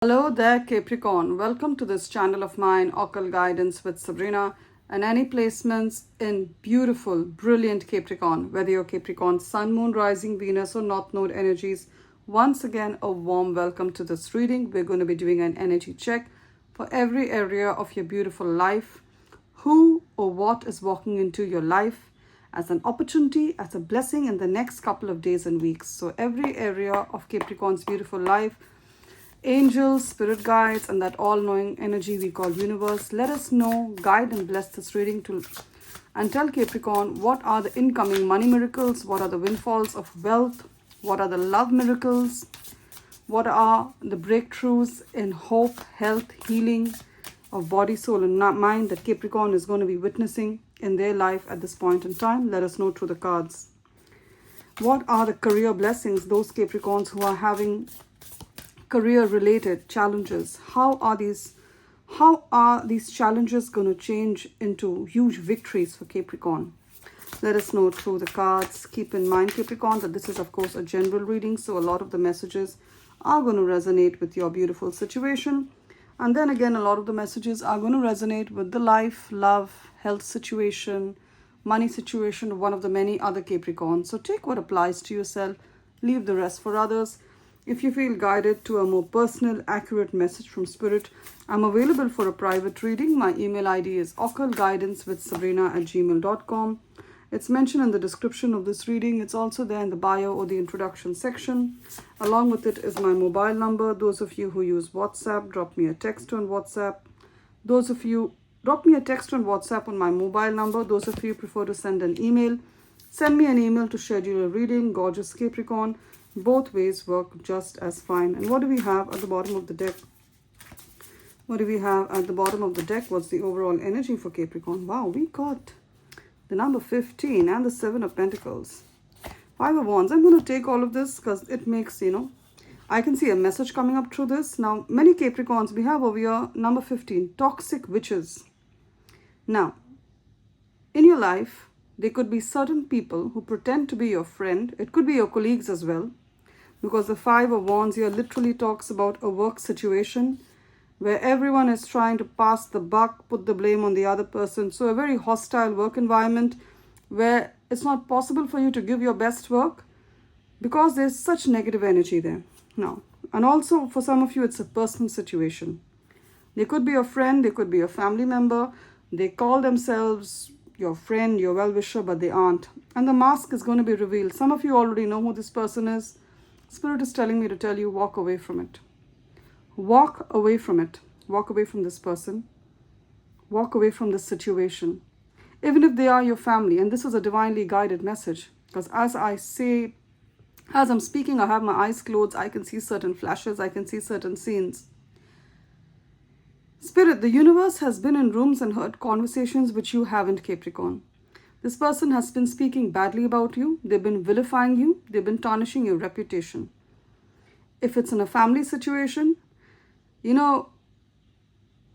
Hello there, Capricorn. Welcome to this channel of mine, Occult Guidance with Sabrina, and any placements in beautiful, brilliant Capricorn, whether you're Capricorn, Sun, Moon, Rising, Venus, or North Node energies. Once again, a warm welcome to this reading. We're going to be doing an energy check for every area of your beautiful life. Who or what is walking into your life as an opportunity, as a blessing in the next couple of days and weeks. So every area of Capricorn's beautiful life, angels, spirit guides, and that all-knowing energy we call universe, let us know, guide and bless this reading to and tell Capricorn what are the incoming money miracles, what are the windfalls of wealth, what are the love miracles, what are the breakthroughs in hope, health, healing of body, soul, and mind that Capricorn is going to be witnessing in their life at this point in time. Let us know through the cards. What are the career blessings, those Capricorns who are having career related challenges? How are these challenges going to change into huge victories for Capricorn? Let us know through the cards. Keep in mind, Capricorn, that this is of course a general reading, so a lot of the messages are going to resonate with your beautiful situation, and then again a lot of the messages are going to resonate with the life, love, health situation, money situation of one of the many other Capricorns. So take what applies to yourself, leave the rest for others. If you feel guided to a more personal, accurate message from Spirit, I'm available for a private reading. My email ID is occultguidancewithsabrina@gmail.com. It's mentioned in the description of this reading. It's also there in the bio or the introduction section. Along with it is my mobile number. Those of you who use WhatsApp, drop me a text on WhatsApp. Drop me a text on WhatsApp on my mobile number. Those of you prefer to send an email, send me an email to schedule a reading. Gorgeous Capricorn. Both ways work just as fine. And what do we have at the bottom of the deck? What do we have at the bottom of the deck? What's the overall energy for Capricorn? Wow, we got the number 15 and the 7 of Pentacles. 5 of Wands. I'm going to take all of this because it makes, I can see a message coming up through this. Now, many Capricorns, we have over here number 15, toxic witches. Now, in your life, there could be certain people who pretend to be your friend. It could be your colleagues as well. Because the 5 of Wands here literally talks about a work situation where everyone is trying to pass the buck, put the blame on the other person. So a very hostile work environment where it's not possible for you to give your best work because there's such negative energy there. Now, and also for some of you, it's a personal situation. They could be a friend, they could be a family member. They call themselves your friend, your well-wisher, but they aren't. And the mask is going to be revealed. Some of you already know who this person is. Spirit is telling me to tell you, walk away from it. Walk away from it. Walk away from this person. Walk away from this situation. Even if they are your family, and this is a divinely guided message, because as I'm speaking, I have my eyes closed, I can see certain flashes, I can see certain scenes. Spirit, the universe has been in rooms and heard conversations which you haven't, Capricorn. This person has been speaking badly about you. They've been vilifying you. They've been tarnishing your reputation. If it's in a family situation,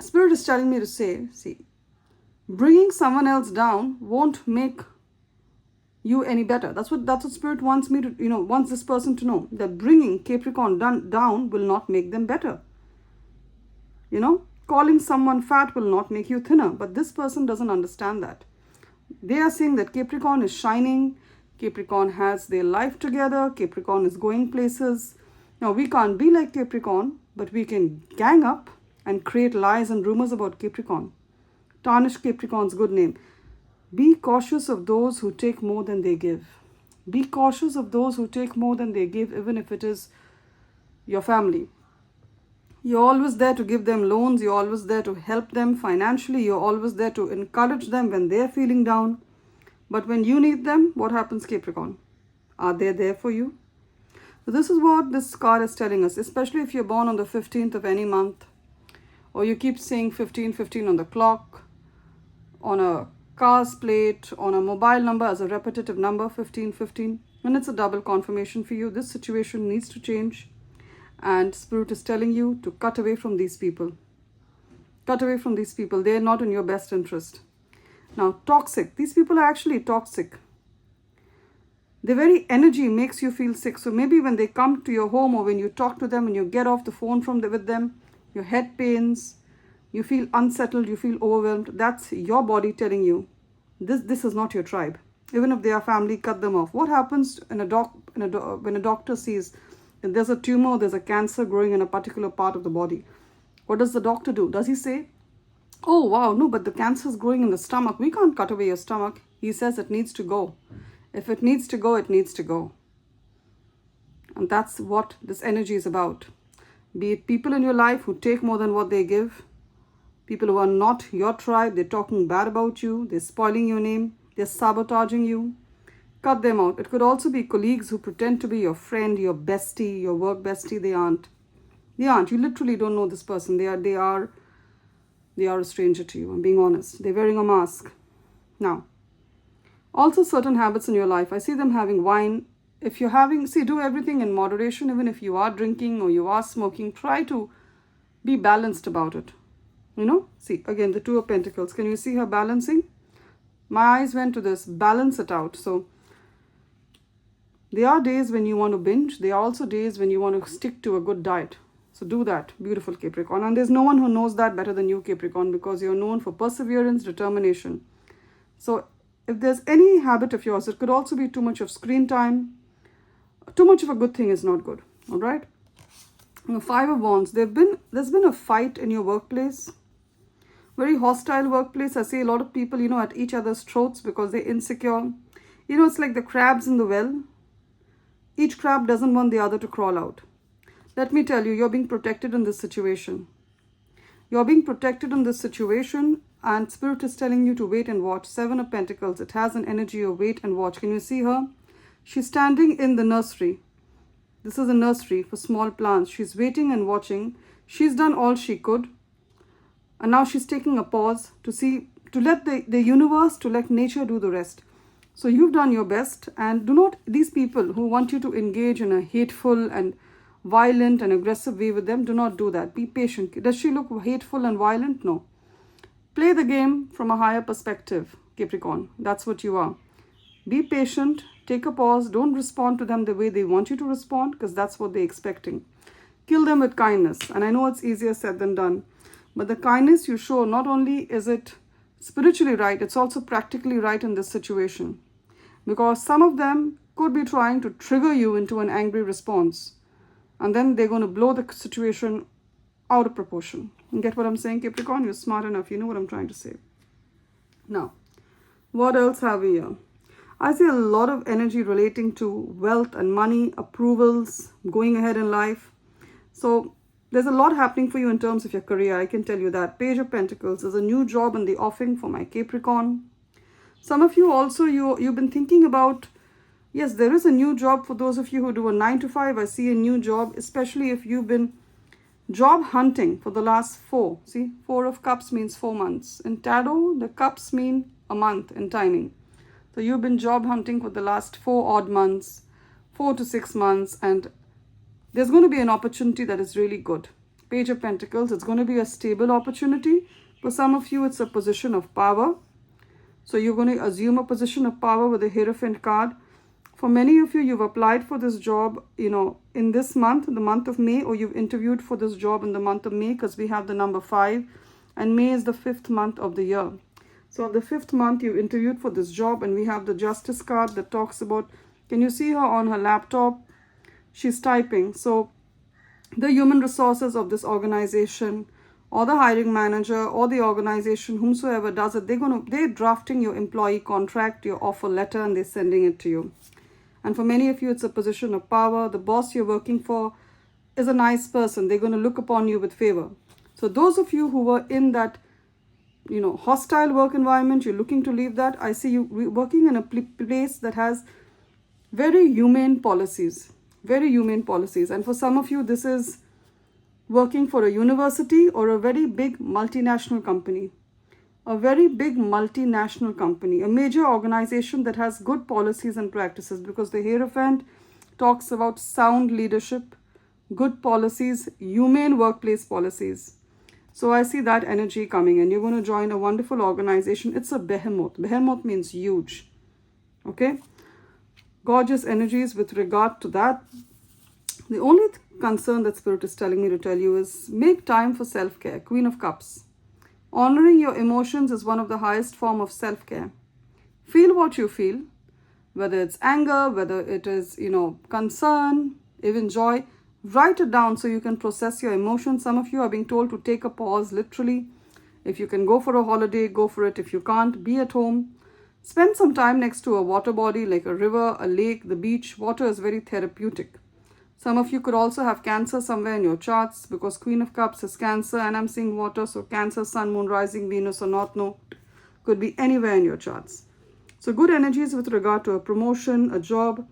Spirit is telling me to say, see, bringing someone else down won't make you any better. That's what Spirit wants me to, wants this person to know. That bringing Capricorn down will not make them better. Calling someone fat will not make you thinner. But this person doesn't understand that. They are saying that Capricorn is shining. Capricorn has their life together. Capricorn is going places. Now, we can't be like Capricorn, but we can gang up and create lies and rumors about Capricorn. Tarnish Capricorn's good name. Be cautious of those who take more than they give. Be cautious of those who take more than they give, even if it is your family. You're always there to give them loans. You're always there to help them financially. You're always there to encourage them when they're feeling down. But when you need them, what happens, Capricorn? Are they there for you? So this is what this card is telling us, especially if you're born on the 15th of any month, or you keep saying 15 on the clock, on a car's plate, on a mobile number as a repetitive number, 15, and it's a double confirmation for you. This situation needs to change. And Spirit is telling you to cut away from these people. Cut away from these people. They're not in your best interest. Now, toxic. These people are actually toxic. The very energy makes you feel sick. So maybe when they come to your home, or when you talk to them and you get off the phone with them, your head pains, you feel unsettled, you feel overwhelmed. That's your body telling you, this is not your tribe. Even if they are family, cut them off. What happens when a doctor sees that there's a tumor, there's a cancer growing in a particular part of the body? What does the doctor do? Does he say, oh wow, no, but the cancer is growing in the stomach, we can't cut away your stomach? He says it needs to go. If it needs to go, it needs to go. And that's what this energy is about. Be it people in your life who take more than what they give, people who are not your tribe, they're talking bad about you, they're spoiling your name, they're sabotaging you. Cut them out. It could also be colleagues who pretend to be your friend, your bestie, your work bestie. They aren't. They aren't. You literally don't know this person. They are a stranger to you. I'm being honest. They're wearing a mask. Now, also certain habits in your life. I see them having wine. If you're having, do everything in moderation. Even if you are drinking or you are smoking, try to be balanced about it. See, again, the Two of Pentacles. Can you see her balancing? My eyes went to this. Balance it out. So, there are days when you want to binge. There are also days when you want to stick to a good diet. So do that, beautiful Capricorn. And there's no one who knows that better than you, Capricorn, because you're known for perseverance, determination. So if there's any habit of yours, it could also be too much of screen time. Too much of a good thing is not good, all right? The Five of Wands, there's been a fight in your workplace. Very hostile workplace. I see a lot of people, at each other's throats because they're insecure. It's like the crabs in the well. Each crab doesn't want the other to crawl out. Let me tell you, you're being protected in this situation. You're being protected in this situation, and Spirit is telling you to wait and watch. Seven of Pentacles, it has an energy of wait and watch. Can you see her? She's standing in the nursery. This is a nursery for small plants. She's waiting and watching. She's done all she could. And now she's taking a pause to let the universe, to let nature do the rest. So you've done your best, and these people who want you to engage in a hateful and violent and aggressive way with them, do not do that. Be patient. Does she look hateful and violent? No. Play the game from a higher perspective, Capricorn. That's what you are. Be patient. Take a pause. Don't respond to them the way they want you to respond, because that's what they're expecting. Kill them with kindness. And I know it's easier said than done. But the kindness you show, not only is it spiritually right, it's also practically right in this situation. Because some of them could be trying to trigger you into an angry response. And then they're going to blow the situation out of proportion. You get what I'm saying, Capricorn? You're smart enough. You know what I'm trying to say. Now, what else have we here? I see a lot of energy relating to wealth and money, approvals, going ahead in life. So, there's a lot happening for you in terms of your career. I can tell you that. Page of Pentacles. There's a new job in the offing for my Capricorn. Some of you also, you've been thinking about, yes, there is a new job for those of you who do a 9 to 5. I see a new job, especially if you've been job hunting for the last 4. See, 4 of Cups means 4 months. In Tarot, the Cups mean a month in timing. So you've been job hunting for the last 4 odd months, 4 to 6 months, and there's going to be an opportunity that is really good. Page of Pentacles, it's going to be a stable opportunity. For some of you, it's a position of power. So you're going to assume a position of power with the Hierophant card. For many of you, you've applied for this job, in this month, the month of May, or you've interviewed for this job in the month of May, because we have the number 5, and May is the 5th month of the year. So the 5th month, you interviewed for this job, and we have the Justice card that talks about, can you see her on her laptop? She's typing. So the human resources of this organization, or the hiring manager, or the organization, whomsoever does it, they're drafting your employee contract, your offer letter, and they're sending it to you. And for many of you, it's a position of power. The boss you're working for is a nice person. They're going to look upon you with favor. So those of you who were in that, hostile work environment, you're looking to leave that. I see you working in a place that has very humane policies. Very humane policies. And for some of you, this is working for a university or a very big multinational company. A very big multinational company. A major organization that has good policies and practices, because the Hierophant talks about sound leadership, good policies, humane workplace policies. So I see that energy coming in. You're going to join a wonderful organization. It's a behemoth. Behemoth means huge. Okay? Gorgeous energies with regard to that. The only concern that Spirit is telling me to tell you is make time for self-care. Queen of Cups. Honoring your emotions is one of the highest form of self-care. Feel what you feel, whether it's anger, whether it is, concern, even joy. Write it down so you can process your emotions. Some of you are being told to take a pause, literally. If you can go for a holiday, go for it. If you can't, be at home. Spend some time next to a water body like a river, a lake, the beach. Water is very therapeutic. Some of you could also have Cancer somewhere in your charts because Queen of Cups is Cancer and I'm seeing water. So Cancer, Sun, Moon, Rising, Venus or North Node could be anywhere in your charts. So good energies with regard to a promotion, a job.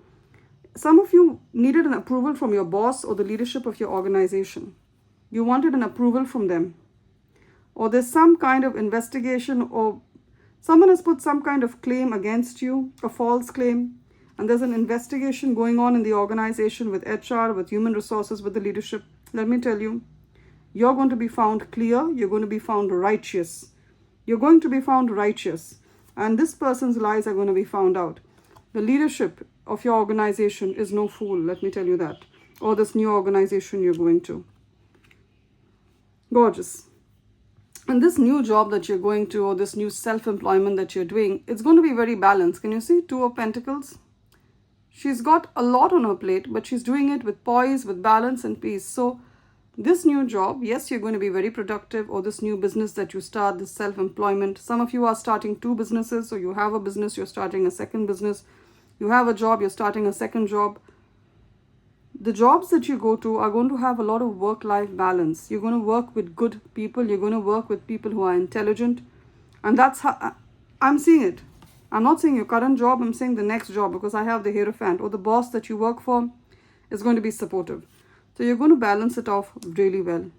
Some of you needed an approval from your boss or the leadership of your organization. You wanted an approval from them. Or there's some kind of investigation or someone has put some kind of claim against you, a false claim. And there's an investigation going on in the organization with HR, with human resources, with the leadership. Let me tell you, you're going to be found clear. You're going to be found righteous. You're going to be found righteous. And this person's lies are going to be found out. The leadership of your organization is no fool, let me tell you that. Or this new organization you're going to. Gorgeous. And this new job that you're going to, or this new self-employment that you're doing, it's going to be very balanced. Can you see? Two of Pentacles. She's got a lot on her plate, but she's doing it with poise, with balance and peace. So this new job, yes, you're going to be very productive, or this new business that you start, this self-employment. Some of you are starting two businesses, so you have a business, you're starting a second business. You have a job, you're starting a second job. The jobs that you go to are going to have a lot of work-life balance. You're going to work with good people. You're going to work with people who are intelligent. And that's how I'm seeing it. I'm not saying your current job, I'm saying the next job because I have the Hierophant, or the boss that you work for is going to be supportive. So you're going to balance it off really well.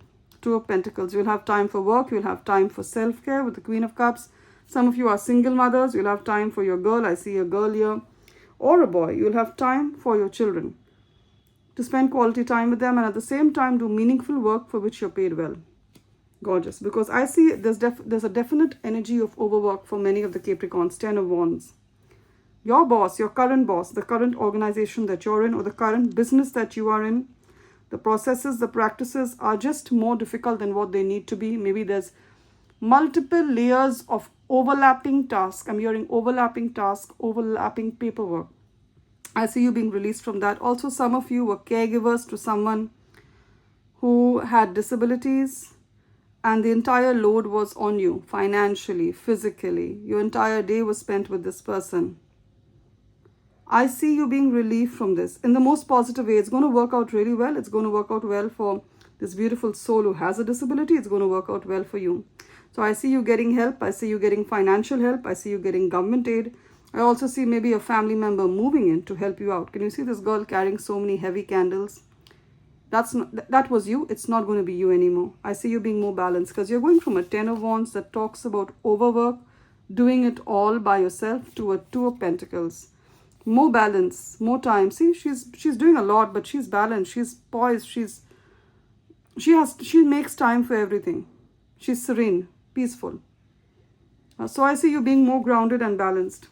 Two of Pentacles. You'll have time for work. You'll have time for self-care with the Queen of Cups. Some of you are single mothers. You'll have time for your girl. I see a girl here. Or a boy. You'll have time for your children to spend quality time with them and at the same time do meaningful work for which you're paid well. Gorgeous. Because I see there's a definite energy of overwork for many of the Capricorns. 10 of Wands. Your boss, your current boss, the current organization that you're in or the current business that you are in, the processes, the practices are just more difficult than what they need to be. Maybe there's multiple layers of overlapping tasks. I'm hearing overlapping tasks, overlapping paperwork. I see you being released from that. Also, some of you were caregivers to someone who had disabilities and the entire load was on you financially, physically. Your entire day was spent with this person. I see you being relieved from this in the most positive way. It's going to work out really well. It's going to work out well for this beautiful soul who has a disability. It's going to work out well for you. So I see you getting help. I see you getting financial help. I see you getting government aid. I also see maybe a family member moving in to help you out. Can you see this girl carrying so many heavy candles? That was you. It's not going to be you anymore. I see you being more balanced because you're going from a 10 of Wands that talks about overwork, doing it all by yourself, to a 2 of Pentacles. More balance, more time. See, she's doing a lot, but she's balanced. She's poised. She makes time for everything. She's serene, peaceful. So I see you being more grounded and balanced.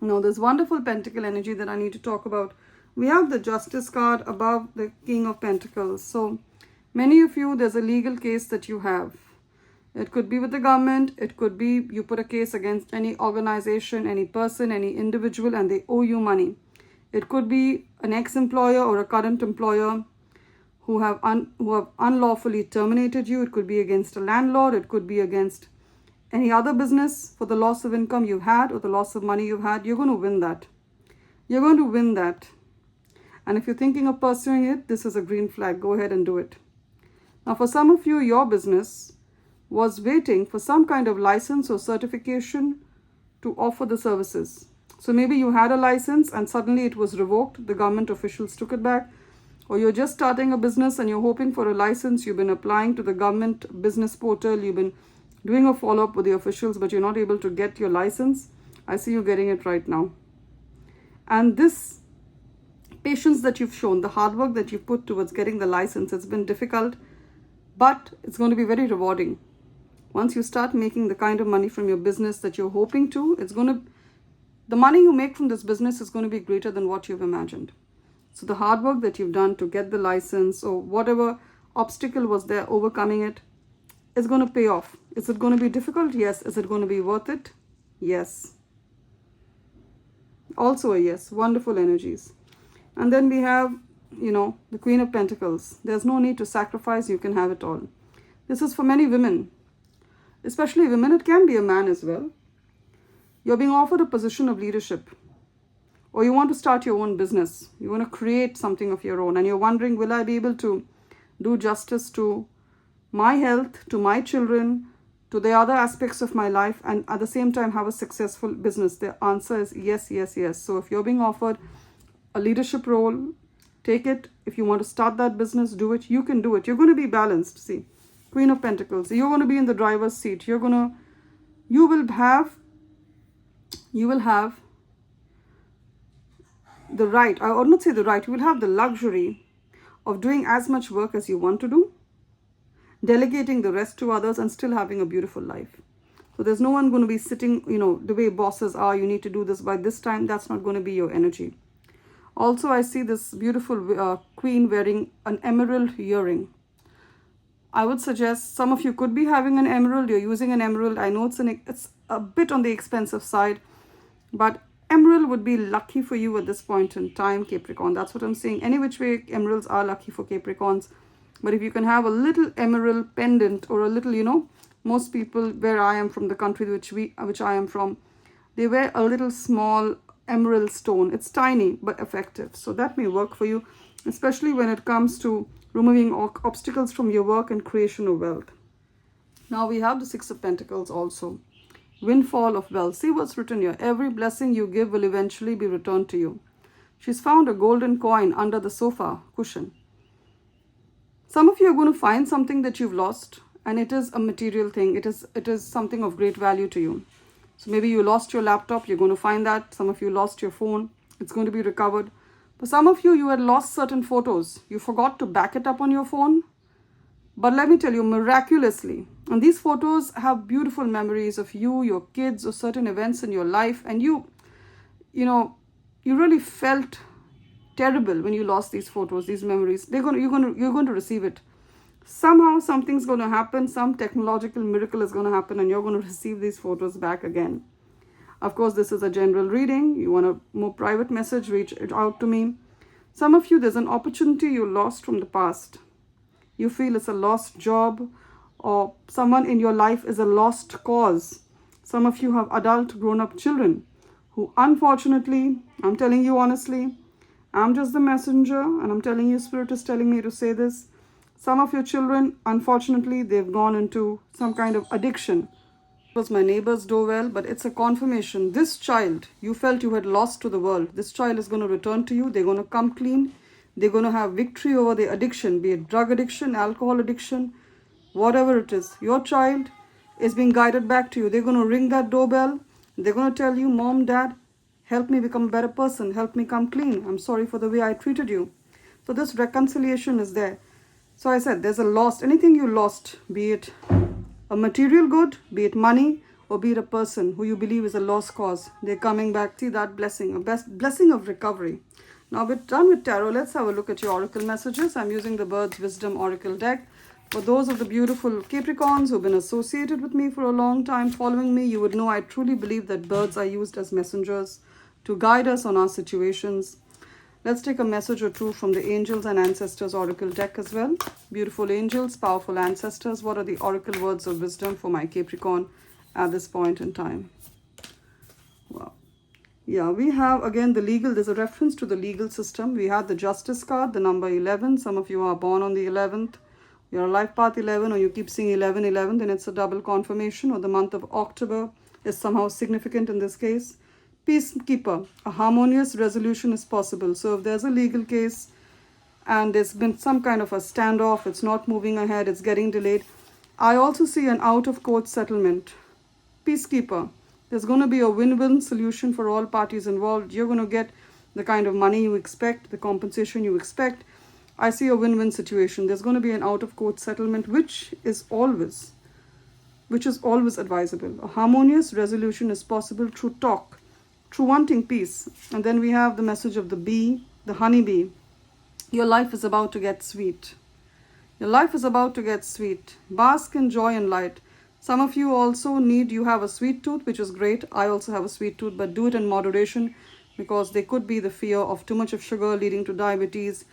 Now, there's wonderful Pentacle energy that I need to talk about. We have the Justice card above the King of Pentacles. So many of you, there's a legal case that you have. It could be with the government. It could be you put a case against any organization, any person, any individual, and they owe you money. It could be an ex-employer or a current employer who have unlawfully terminated you. It could be against a landlord. It could be against any other business for the loss of income you've had or the loss of money you've had. You're going to win that. You're going to win that. And if you're thinking of pursuing it, this is a green flag. Go ahead and do it. Now, for some of you, your business was waiting for some kind of license or certification to offer the services. So maybe you had a license and suddenly it was revoked. The government officials took it back. Or you're just starting a business and you're hoping for a license. You've been applying to the government business portal. You've been doing a follow-up with the officials, but you're not able to get your license. I see you getting it right now. And this patience that you've shown, the hard work that you've put towards getting the license, it's been difficult, but it's going to be very rewarding. Once you start making the kind of money from your business that you're hoping to, it's going to the money you make from this business is going to be greater than what you've imagined. So the hard work that you've done to get the license or whatever obstacle was there, overcoming it, is going to pay off. Is it going to be difficult? Yes. Is it going to be worth it? Yes. Also a yes. Wonderful energies. And then we have, the Queen of Pentacles. There's no need to sacrifice. You can have it all. This is for many women. Especially women. It can be a man as well. You're being offered a position of leadership. Or you want to start your own business. You want to create something of your own. And you're wondering, will I be able to do justice to my health, to my children, to the other aspects of my life, and at the same time have a successful business? The answer is yes, yes, yes. So if you're being offered a leadership role, take it. If you want to start that business, do it. You can do it. You're going to be balanced. See, Queen of Pentacles. You're going to be in the driver's seat. You will have the right, I would not say the right, you will have the luxury of doing as much work as you want to do, delegating the rest to others, and still having a beautiful life. So there's no one going to be sitting, the way bosses are, you need to do this by this time. That's not going to be your energy. Also, I see this beautiful queen wearing an emerald earring. I would suggest some of you could be having an emerald. You're using an emerald. I know it's a bit on the expensive side, but emerald would be lucky for you at this point in time, Capricorn. That's what I'm saying. Any which way, emeralds are lucky for Capricorns. But if you can have a little emerald pendant or a little, most people where I am from, the country which I am from, they wear a little small emerald stone. It's tiny but effective. So that may work for you, especially when it comes to removing obstacles from your work and creation of wealth. Now we have the Six of Pentacles also. Windfall of wealth. See what's written here. Every blessing you give will eventually be returned to you. She's found a golden coin under the sofa cushion. Some of you are going to find something that you've lost, and it is a material thing. It is something of great value to you. So maybe you lost your laptop. You're going to find that. Some of you lost your phone. It's going to be recovered. For some of you, you had lost certain photos. You forgot to back it up on your phone. But let me tell you, miraculously, and these photos have beautiful memories of you, your kids, or certain events in your life, and you really felt terrible when you lost these photos, these memories. You're going to receive it. Somehow something's going to happen, some technological miracle is going to happen, and you're going to receive these photos back again. Of course, this is a general reading. You want a more private message, reach out to me. Some of you, there's an opportunity you lost from the past. You feel it's a lost job, or someone in your life is a lost cause. Some of you have adult grown-up children who, unfortunately, I'm telling you honestly, I'm just the messenger, and I'm telling you, Spirit is telling me to say this. Some of your children, unfortunately, they've gone into some kind of addiction. It was my neighbor's doorbell, but it's a confirmation. This child, you felt you had lost to the world. This child is going to return to you. They're going to come clean. They're going to have victory over their addiction, be it drug addiction, alcohol addiction, whatever it is. Your child is being guided back to you. They're going to ring that doorbell. They're going to tell you, Mom, Dad, help me become a better person. Help me come clean. I'm sorry for the way I treated you. So this reconciliation is there. So I said, there's a lost, anything you lost, be it a material good, be it money, or be it a person who you believe is a lost cause. They're coming back. See that blessing, a blessing of recovery. Now we're done with tarot. Let's have a look at your oracle messages. I'm using the Bird's Wisdom Oracle deck. For those of the beautiful Capricorns who've been associated with me for a long time, following me, you would know I truly believe that birds are used as messengers to guide us on our situations. Let's take a message or two from the Angels and Ancestors Oracle deck as well. Beautiful angels, powerful ancestors. What are the oracle words of wisdom for my Capricorn at this point in time? Wow. Yeah, we have again the legal, there's a reference to the legal system. We had the Justice card, the number 11. Some of you are born on the 11th. You're a life path 11, or you keep seeing 11, 11, then it's a double confirmation, or the month of October is somehow significant in this case. Peacekeeper, a harmonious resolution is possible. So if there's a legal case and there's been some kind of a standoff, it's not moving ahead, it's getting delayed. I also see an out-of-court settlement. Peacekeeper. There's going to be a win-win solution for all parties involved. You're going to get the kind of money you expect, the compensation you expect. I see a win-win situation. There's going to be an out-of-court settlement, which is always advisable. A harmonious resolution is possible through talk, through wanting peace. And then we have the message of the bee, the honeybee. Your life is about to get sweet. Your life is about to get sweet. Bask in joy and light. Some of you also you have a sweet tooth, which is great. I also have a sweet tooth, but do it in moderation, because there could be the fear of too much of sugar leading to diabetes,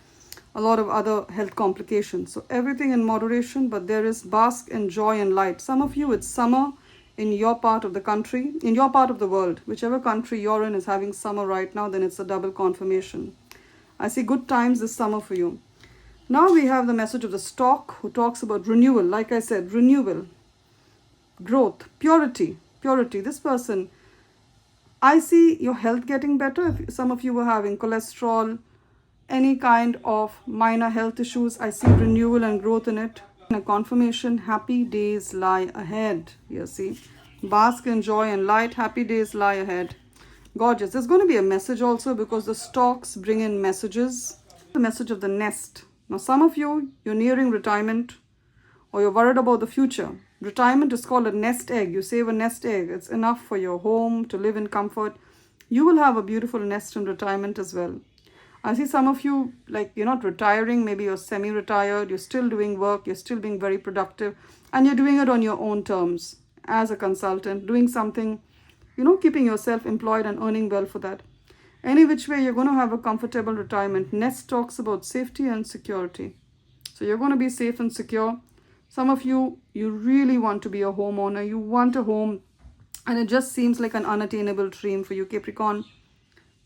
a lot of other health complications. So everything in moderation, but there is bask in joy and light. Some of you, it's summer in your part of the country, in your part of the world. Whichever country you're in is having summer right now, then it's a double confirmation. I see good times this summer for you. Now we have the message of the stork, who talks about renewal. Like I said, renewal, growth, purity. This person, I see your health getting better. If some of you were having cholesterol, any kind of minor health issues, I see renewal and growth in it. A confirmation, happy days lie ahead. You see, bask in joy and light, happy days lie ahead. Gorgeous. There's going to be a message also, because the storks bring in messages. The message of the nest. Now, some of you, you're nearing retirement, or you're worried about the future. Retirement is called a nest egg. You save a nest egg. It's enough for your home to live in comfort. You will have a beautiful nest in retirement as well. I see some of you, like, you're not retiring. Maybe you're semi-retired. You're still doing work. You're still being very productive. And you're doing it on your own terms as a consultant, doing something, keeping yourself employed and earning well for that. Any which way, you're going to have a comfortable retirement. Nest talks about safety and security. So you're going to be safe and secure. Some of you, you really want to be a homeowner. You want a home, and it just seems like an unattainable dream for you, Capricorn.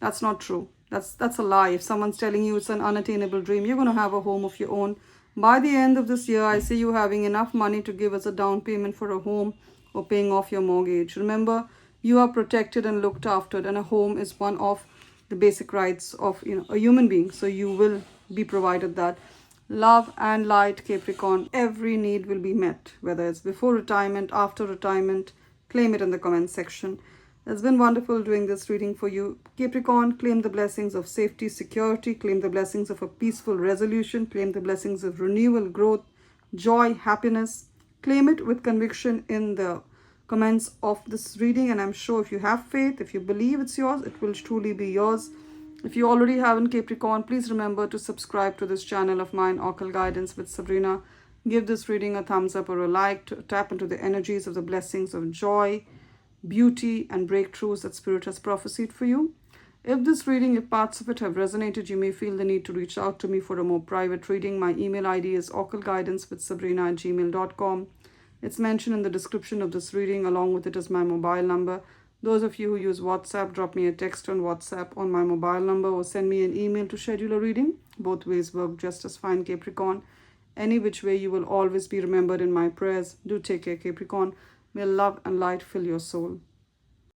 That's not true. That's a lie. If someone's telling you it's an unattainable dream, you're going to have a home of your own. By the end of this year, I see you having enough money to give as a down payment for a home or paying off your mortgage. Remember, you are protected and looked after, and a home is one of the basic rights of a human being. So you will be provided that. Love and light, Capricorn. Every need will be met, whether it's before retirement, after retirement. Claim it in the comment section. It's been wonderful doing this reading for you, Capricorn. Claim the blessings of safety, security. Claim the blessings of a peaceful resolution. Claim the blessings of renewal, growth, joy, happiness. Claim it with conviction in the comments of this reading, and I'm sure if you have faith, if you believe it's yours, it will truly be yours. If you already haven't, Capricorn, please remember to subscribe to this channel of mine, Occult Guidance with Sabrina. Give this reading a thumbs up or a like to tap into the energies of the blessings of joy, beauty, and breakthroughs that Spirit has prophesied for you. If this reading, if parts of it have resonated, you may feel the need to reach out to me for a more private reading. My email ID is occultguidancewithsabrina@gmail.com. It's mentioned in the description of this reading. Along with it is my mobile number. Those of you who use WhatsApp, drop me a text on WhatsApp on my mobile number, or send me an email to schedule a reading. Both ways work just as fine, Capricorn. Any which way, you will always be remembered in my prayers. Do take care, Capricorn. May love and light fill your soul.